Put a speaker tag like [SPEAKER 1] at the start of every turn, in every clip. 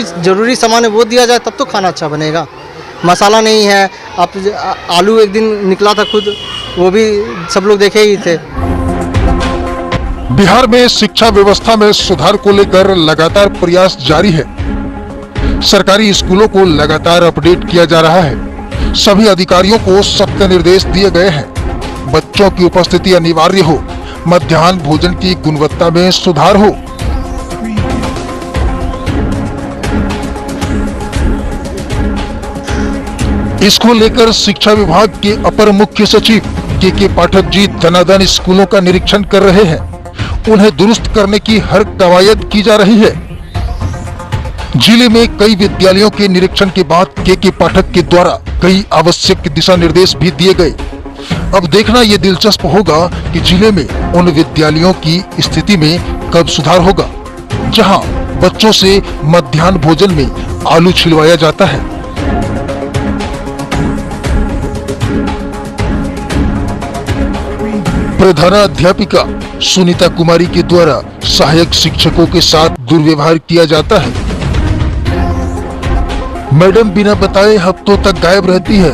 [SPEAKER 1] चीज़ ज़रूरी सामान है वो दिया जाए तब तो खाना अच्छा बनेगा। मसाला नहीं है, आप आलू एक दिन निकला था खुद, वो भी सब लोग देखे ही थे।
[SPEAKER 2] बिहार में शिक्षा व्यवस्था में सुधार को लेकर लगातार प्रयास जारी है। सरकारी स्कूलों को लगातार अपडेट किया जा रहा है। सभी अधिकारियों को सख्त निर्देश दिए गए हैं। बच्चों की उपस्थिति अनिवार्य हो, मध्याह्न भोजन की गुणवत्ता में सुधार हो। इसको लेकर शिक्षा विभाग के अपर मुख्य सचिव के पाठक जी धनाधन स्कूलों का निरीक्षण कर रहे हैं। उन्हें दुरुस्त करने की हर कवायद की जा रही है। जिले में कई विद्यालयों के निरीक्षण के बाद के पाठक के द्वारा कई आवश्यक दिशा निर्देश भी दिए गए। अब देखना ये दिलचस्प होगा कि जिले में उन विद्यालयों की स्थिति में कब सुधार होगा जहां बच्चों से मध्याह्न भोजन में आलू छिलवाया जाता है। प्रधानाध्यापिका सुनीता कुमारी के द्वारा सहायक शिक्षकों के साथ दुर्व्यवहार किया जाता है। मैडम बिना बताए हफ्तों तक गायब रहती है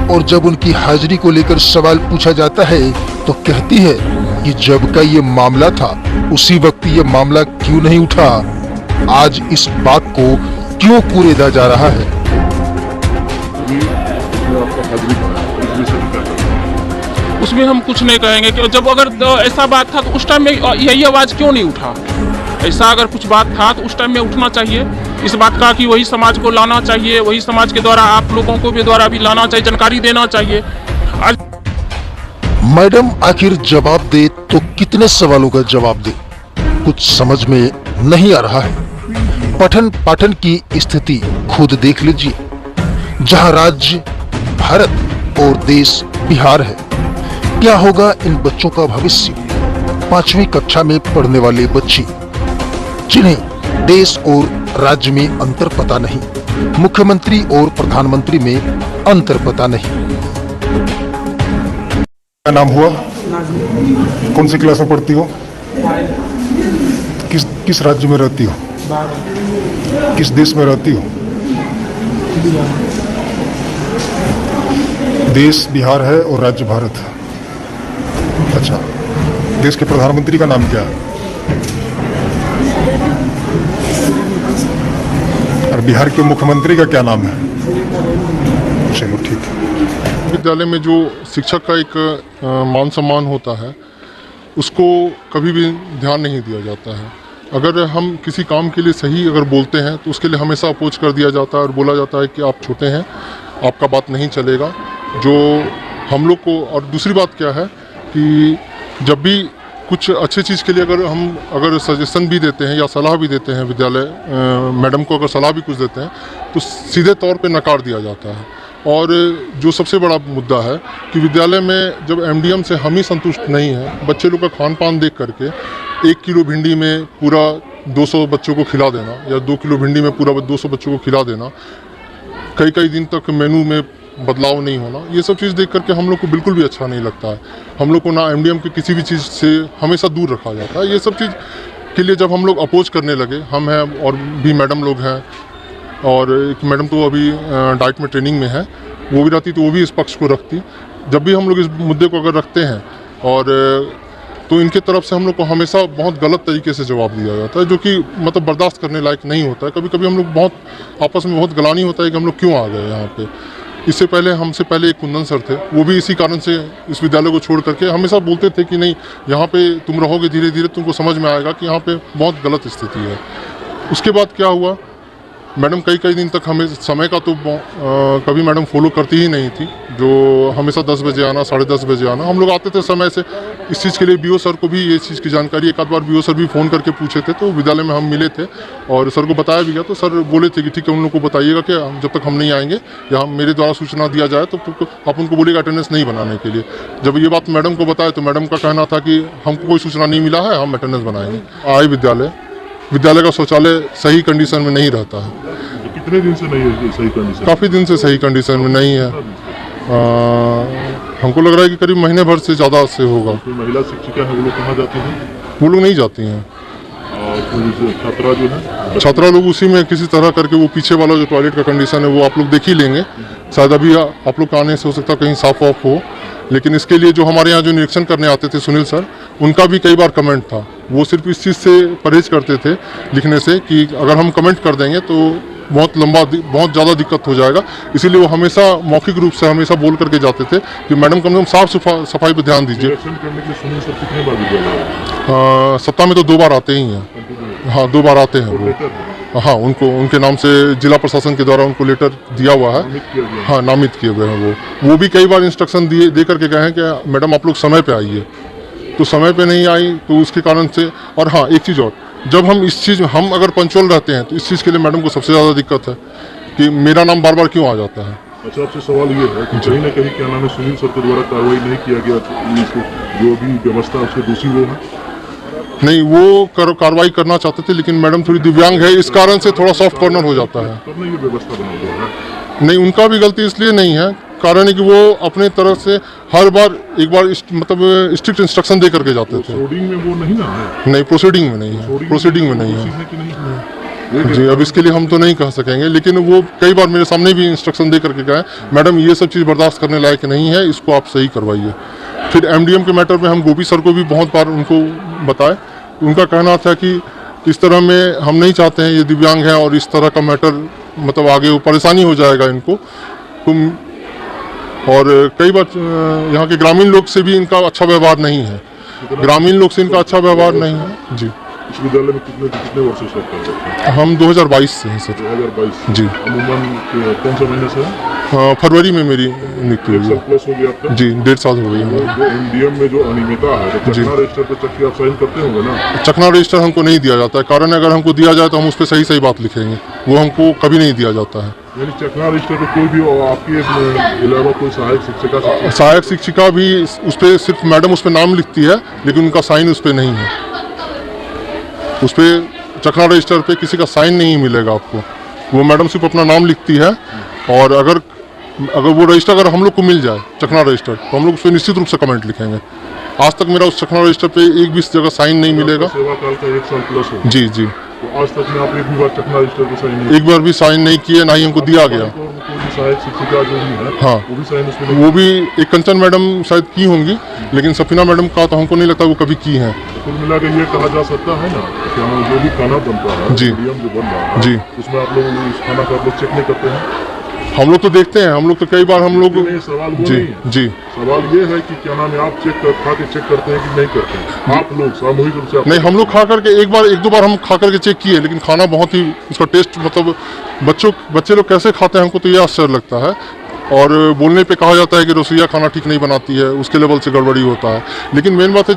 [SPEAKER 2] और जब उनकी हाजिरी को लेकर सवाल पूछा जाता है तो कहती है कि जब का ये मामला था उसी वक्त ये मामला क्यों नहीं उठा, आज इस बात को क्यों कूरेदा जा रहा है।
[SPEAKER 3] उसमें हम कुछ नहीं कहेंगे कि जब अगर ऐसा बात था तो उस टाइम में यही आवाज़ क्यों नहीं उठा। ऐसा अगर कुछ बात था तो उस टाइम में उठना चाहिए। इस बात का कि वही समाज को लाना चाहिए, वही समाज के द्वारा आप लोगों को भी द्वारा भी लाना चाहिए, जानकारी देना चाहिए।
[SPEAKER 2] मैडम आखिर जवाब दे तो कितने सवालों का जवाब दे, कुछ समझ में नहीं आ रहा है। पठन पाठन की स्थिति खुद देख लीजिए। जहां राज्य भारत और देश बिहार है, क्या होगा इन बच्चों का भविष्य। 5वीं कक्षा में पढ़ने वाले बच्चे जिन्हें देश और राज्य में अंतर पता नहीं, मुख्यमंत्री और प्रधानमंत्री में अंतर पता नहीं।
[SPEAKER 4] क्या नाम हुआ? कौन सी क्लास में पढ़ती हो? किस राज्य में रहती हो? किस देश में रहती हो? देश बिहार है और राज्य भारत है। अच्छा, देश के प्रधानमंत्री का नाम क्या है? और बिहार के मुख्यमंत्री का क्या नाम है? चलो ठीक है।
[SPEAKER 5] विद्यालय में जो शिक्षक का एक मान सम्मान होता है उसको कभी भी ध्यान नहीं दिया जाता है। अगर हम किसी काम के लिए सही अगर बोलते हैं तो उसके लिए हमेशा अपोज कर दिया जाता है और बोला जाता है कि आप छोटे हैं, आपका बात नहीं चलेगा। जो हम लोग को, और दूसरी बात क्या है कि जब भी कुछ अच्छी चीज़ के लिए अगर सजेशन भी देते हैं या सलाह भी देते हैं, विद्यालय मैडम को अगर सलाह भी कुछ देते हैं तो सीधे तौर पे नकार दिया जाता है। और जो सबसे बड़ा मुद्दा है कि विद्यालय में जब एमडीएम से हम ही संतुष्ट नहीं हैं, बच्चे लोग का खान पान देख करके 1 किलो भिंडी में पूरा 200 बच्चों को खिला देना या 2 किलो भिंडी में पूरा 200 बच्चों को खिला देना, कई दिन तक मेनू में बदलाव नहीं होना, ये सब चीज़ देख करके हम लोग को बिल्कुल भी अच्छा नहीं लगता है। हम लोग को ना एमडीएम की किसी भी चीज़ से हमेशा दूर रखा जाता है। ये सब चीज़ के लिए जब हम लोग अपोज करने लगे, हम हैं और भी मैडम लोग हैं, और एक मैडम तो अभी डाइट में ट्रेनिंग में है, वो भी रहती तो वो भी इस पक्ष को रखती। जब भी हम लोग इस मुद्दे को अगर रखते हैं और तो इनके तरफ से हम लोग को हमेशा बहुत गलत तरीके से जवाब दिया जाता है, जो कि मतलब बर्दाश्त करने लायक नहीं होता है। कभी कभी हम लोग बहुत आपस में बहुत गलानी होता है कि हम लोग क्यों आ गए यहाँ पे। इससे पहले हमसे पहले एक कुंदन सर थे, वो भी इसी कारण से इस विद्यालय को छोड़ करके हमेशा बोलते थे कि नहीं, यहाँ पे तुम रहोगे, धीरे धीरे तुमको समझ में आएगा कि यहाँ पे बहुत गलत स्थिति है। उसके बाद क्या हुआ, मैडम कई दिन तक हमें समय का तो कभी मैडम फॉलो करती ही नहीं थी। जो हमेशा 10 बजे आना, 10:30 बजे आना, हम लोग आते थे समय से। इस चीज़ के लिए बीओ सर को भी ये चीज़ की जानकारी, एक आध बार बीओ सर भी फ़ोन करके पूछे थे, तो विद्यालय में हम मिले थे और सर को बताया भी गया। तो सर बोले थे कि ठीक है, उन लोग को बताइएगा कि जब तक हम नहीं आएंगे या मेरे द्वारा सूचना दिया जाए तो आप उनको बोलिएगा अटेंडेंस नहीं बनाने के लिए। जब ये बात मैडम को बताया तो मैडम का कहना था कि हमको कोई सूचना नहीं मिला है, हम अटेंडेंस बनाएंगे। आए विद्यालय का शौचालय सही कंडीशन में नहीं रहता है।
[SPEAKER 4] कितने दिन से नहीं है सही कंडीशन?
[SPEAKER 5] काफ़ी दिन से सही कंडीशन में नहीं है। हमको लग रहा है कि करीब महीने भर से ज़्यादा से होगा।
[SPEAKER 4] तो महिला शिक्षिका है, वो लोग कहाँ जाती हैं?
[SPEAKER 5] वो लोग नहीं जाती हैं।
[SPEAKER 4] और
[SPEAKER 6] छात्रा जो है
[SPEAKER 5] छात्रा लोग उसी में किसी तरह करके वो पीछे वाला जो टॉयलेट का कंडीशन है वो आप लोग देख ही लेंगे, शायद अभी आप लोग का आने से हो सकता है कहीं साफ वाफ हो, लेकिन इसके लिए जो हमारे यहाँ जो निरीक्षण करने आते थे सुनील सर, उनका भी कई बार कमेंट था। वो सिर्फ इस चीज़ से परहेज करते थे लिखने से कि अगर हम कमेंट कर देंगे तो बहुत बहुत ज़्यादा दिक्कत हो जाएगा, इसीलिए वो हमेशा मौखिक रूप से हमेशा बोल करके जाते थे कि मैडम कम से कम साफ सफाई पर ध्यान दीजिए।
[SPEAKER 6] करने के लिए सुनील सर कितने बार विद्यालय
[SPEAKER 5] सप्ताह में तो 2 बार आते ही हैं। हाँ 2 बार आते हैं वो। हाँ उनके नाम से जिला प्रशासन के द्वारा उनको लेटर दिया हुआ है। हाँ नामित किए हुए हैं वो भी कई बार इंस्ट्रक्शन दे करके गए हैं कि मैडम आप लोग समय पे आइए, तो समय पे नहीं आई तो उसके कारण से। और हाँ एक चीज़ और, जब हम अगर पंचुअल रहते हैं तो इस चीज़ के लिए मैडम को सबसे ज़्यादा दिक्कत है कि मेरा नाम बार बार क्यों आ जाता है।
[SPEAKER 6] अच्छा आपसे सवाल ये है कि कहीं ना कहीं क्या नाम है सुनील सर के द्वारा कार्रवाई नहीं किया गया, जो भी व्यवस्था उसके दोषी वो है?
[SPEAKER 5] नहीं वो कार्रवाई करना चाहते थे, लेकिन मैडम थोड़ी दिव्यांग है, इस कारण से थोड़ा सॉफ्ट कॉर्नर हो जाता है।
[SPEAKER 6] तब ये व्यवस्था बना हुआ है?
[SPEAKER 5] नहीं उनका भी गलती इसलिए नहीं है, कारण है कि वो अपने तरफ से हर बार एक बार मतलब स्ट्रिक्ट इंस्ट्रक्शन दे करके जाते थे।
[SPEAKER 6] प्रोसीडिंग में वो नहीं ना है?
[SPEAKER 5] नहीं प्रोसीडिंग में नहीं है, प्रोसीडिंग में नहीं है जी। अब इसके लिए हम तो नहीं कह सकेंगे, लेकिन वो कई बार मेरे सामने भी इंस्ट्रक्शन दे करके गए, मैडम ये सब चीज़ बर्दाश्त करने लायक नहीं है, इसको आप सही करवाइए। फिर एमडीएम के मैटर में हम गोपी सर को भी बहुत बार उनको बताए, उनका कहना था कि इस तरह में हम नहीं चाहते हैं, ये दिव्यांग है और इस तरह का मैटर मतलब आगे वो परेशानी हो जाएगा इनको। और कई बार यहाँ के ग्रामीण लोग से भी इनका अच्छा व्यवहार नहीं है, ग्रामीण लोग से इनका अच्छा व्यवहार नहीं है जी।
[SPEAKER 6] इस विद्यालय में कितने वर्षों से करते हैं?
[SPEAKER 5] हम 2022 से हैं सर।
[SPEAKER 6] 2022
[SPEAKER 5] जी।
[SPEAKER 6] अमूमन कौन सा महीने से?
[SPEAKER 5] फरवरी में मेरी निकली हुई है
[SPEAKER 6] प्लस हो गया आपका?
[SPEAKER 5] जी, 1.5 साल हो गई है।
[SPEAKER 6] जो एमडीएम में जो अनियमितता है तो चकना रजिस्टर पे चक्की आप साइन करते होंगे ना?
[SPEAKER 5] चकना रजिस्टर हमको नहीं दिया जाता है, कारण अगर हमको दिया जाए तो हम उस पर सही बात लिखेंगे, वो हमको कभी नहीं दिया जाता है।
[SPEAKER 6] यानी चकना रजिस्टर पे कोई भी आपके अलावा कोई
[SPEAKER 5] सहायक शिक्षिका भी उस पर सिर्फ मैडम उस पर नाम लिखती है, लेकिन उनका साइन उस पर नहीं है। उस पर चकना रजिस्टर पे किसी का साइन नहीं मिलेगा आपको, वो मैडम सिर्फ अपना नाम लिखती है। और अगर वो रजिस्टर अगर हम लोग को मिल जाए चकना रजिस्टर, तो हम लोग उस पर निश्चित रूप से कमेंट लिखेंगे। आज तक मेरा उस चकना रजिस्टर पे एक भी जगह साइन नहीं मिलेगा।
[SPEAKER 6] सेवा काल का 1 साल प्लस हो।
[SPEAKER 5] जी जी।
[SPEAKER 6] तो आज तक में आप एक भी बार चकना रजिस्टर पे साइन नहीं?
[SPEAKER 5] एक बार भी साइन नहीं किए, ना ही हमको दिया गया।
[SPEAKER 6] सहायक शिक्षिका जो भी है
[SPEAKER 5] हाँ
[SPEAKER 6] वो भी साइन उसमें?
[SPEAKER 5] वो भी एक कंचन मैडम शायद की होंगी, लेकिन सफीना मैडम का तो हमको नहीं लगता वो कभी की हैं।
[SPEAKER 6] कुल मिला के ये कहा जा सकता है ना कि हम जो भी खाना बनता है
[SPEAKER 5] जी
[SPEAKER 6] मीडियम जो बन रहा है
[SPEAKER 5] जी,
[SPEAKER 6] उसमें आप लोग उस खाना का आप लोग चेक नहीं करते हैं?
[SPEAKER 5] हम लोग तो देखते हैं, हम लोग तो कई बार हम लोग
[SPEAKER 6] सवाल वो
[SPEAKER 5] जी
[SPEAKER 6] नहीं
[SPEAKER 5] जी।
[SPEAKER 6] सवाल ये है कि क्या नाम है आप खा के चेक करते हैं कि नहीं करते हैं? आप लोग सामूहिक रूप से?
[SPEAKER 5] नहीं, हम लोग खा करके एक दो बार हम खा करके चेक किए, लेकिन खाना बहुत ही उसका टेस्ट मतलब बच्चे लोग कैसे खाते हैं हमको तो ये आश्चर्य लगता है। और बोलने पे कहा जाता है कि रसोइया खाना ठीक नहीं बनाती है, उसके लेवल से गड़बड़ी होता है, लेकिन मेन बात है